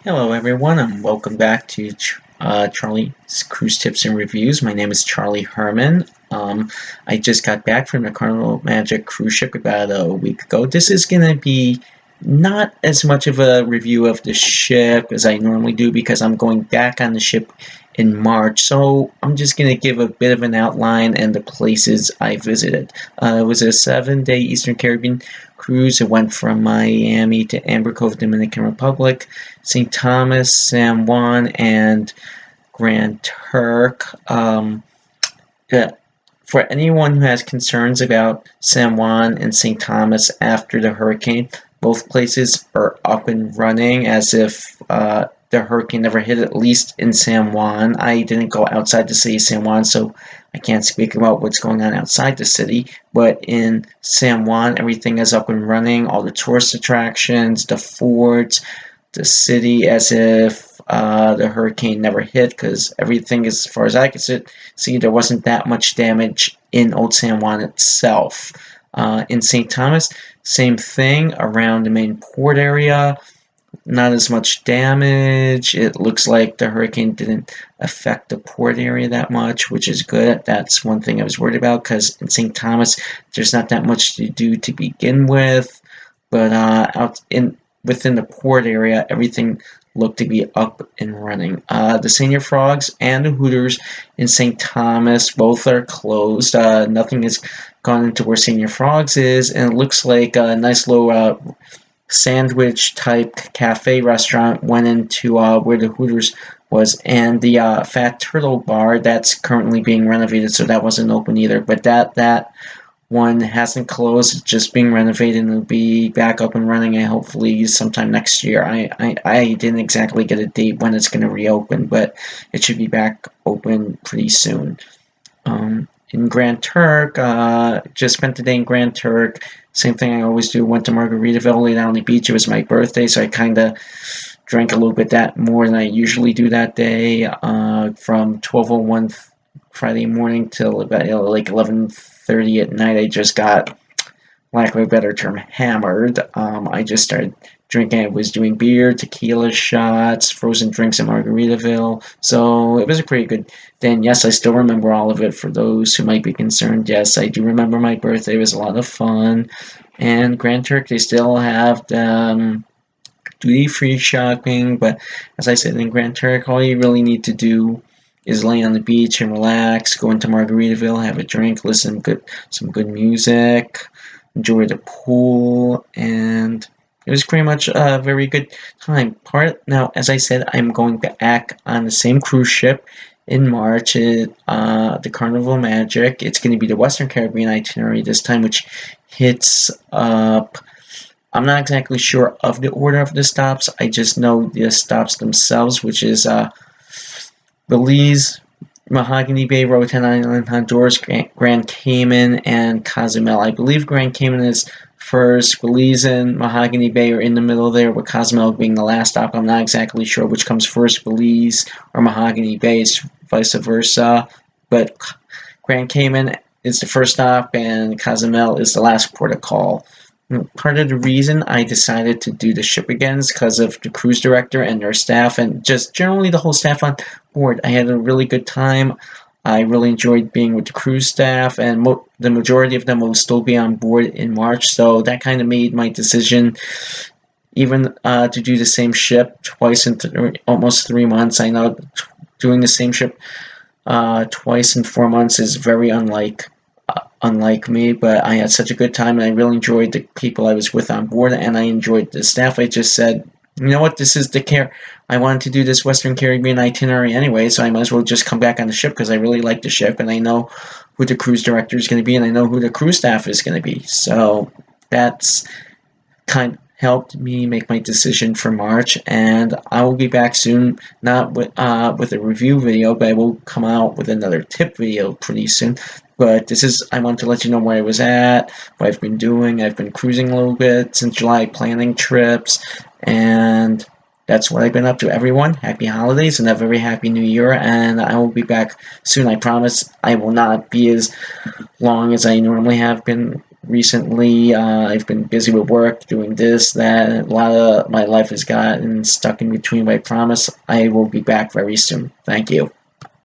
Hello, everyone, and welcome back to Charlie's Cruise Tips and Reviews. My name is Charlie Herman. I just got back from the Carnival Magic cruise ship about a week ago. This is going to be not as much of a review of the ship as I normally do because I'm going back on the ship in March. So I'm just going to give a bit of an outline and the places I visited. It was a 7-day Eastern Caribbean cruise. It went from Miami to Amber Cove, Dominican Republic, St. Thomas, San Juan, and Grand Turk. Yeah, for anyone who has concerns about San Juan and St. Thomas after the hurricane, both places are up and running as if the hurricane never hit, at least in San Juan. I didn't go outside the city of San Juan, so I can't speak about what's going on outside the city. But in San Juan, everything is up and running. All the tourist attractions, the forts, the city, as if the hurricane never hit, because everything, as far as I could see, there wasn't that much damage in Old San Juan itself. In St. Thomas, same thing around the main port area. Not as much damage. It looks like the hurricane didn't affect the port area that much, which is good. That's one thing I was worried about because in St. Thomas, there's not that much to do to begin with. But within the port area, everything looked to be up and running. The Senior Frogs and the Hooters in St. Thomas both are closed. Nothing has gone into where Senior Frogs is, and it looks like a nice little sandwich type cafe restaurant went into where the Hooters was, and the Fat Turtle bar that's currently being renovated, so that wasn't open either. But that one hasn't closed; it's just being renovated, and it'll be back up and running, and hopefully sometime next year. I didn't exactly get a date when it's going to reopen, but it should be back open pretty soon. In Grand Turk, just spent the day in Grand Turk. Same thing I always do. Went to Margaritaville, laid out on the beach. It was my birthday, so I kind of drank a little bit that more than I usually do that day. From 12:01 Friday morning till about like 11:30 at night, I just got, lack of a better term, hammered. I just started drinking. I was doing beer, tequila shots, frozen drinks in Margaritaville. So it was a pretty good day. And yes, I still remember all of it. For those who might be concerned, yes, I do remember my birthday. It was a lot of fun. And Grand Turk, they still have the duty-free shopping. But as I said, in Grand Turk, all you really need to do is lay on the beach and relax, go into Margaritaville, have a drink, listen to some good music, enjoy the pool, and it was pretty much a very good time. Now, as I said, I'm going back on the same cruise ship in March, the Carnival Magic. It's going to be the Western Caribbean itinerary this time, which hits up. I'm not exactly sure of the order of the stops. I just know the stops themselves, which is Belize, Mahogany Bay, Roatan Island, Honduras, Grand Cayman, and Cozumel. I believe Grand Cayman is first. Belize and Mahogany Bay are in the middle there, with Cozumel being the last stop. I'm not exactly sure which comes first, Belize or Mahogany Bay. It's vice versa. But Grand Cayman is the first stop, and Cozumel is the last port of call. Part of the reason I decided to do the ship again is because of the cruise director and their staff, and just generally the whole staff on board. I had a really good time. I really enjoyed being with the cruise staff, and the majority of them will still be on board in March, so that kind of made my decision even to do the same ship twice in almost 3 months. I know doing the same ship twice in 4 months is very unlike me, but I had such a good time, and I really enjoyed the people I was with on board, and I enjoyed the staff. I just said, you know what, this is the care. I wanted to do this Western Caribbean itinerary anyway, so I might as well just come back on the ship because I really like the ship, and I know who the cruise director is going to be, and I know who the cruise staff is going to be. So that's kind of helped me make my decision for March, and I will be back soon, not with a review video, but I will come out with another tip video pretty soon. But I wanted to let you know where I was at, what I've been doing. I've been cruising a little bit since July, planning trips, and that's what I've been up to. Everyone, happy holidays and a very happy new year, and I will be back soon. I promise I will not be as long as I normally have been Recently, I've been busy with work, doing this, that, and a lot of my life has gotten stuck in between, but I promise I will be back very soon. Thank you.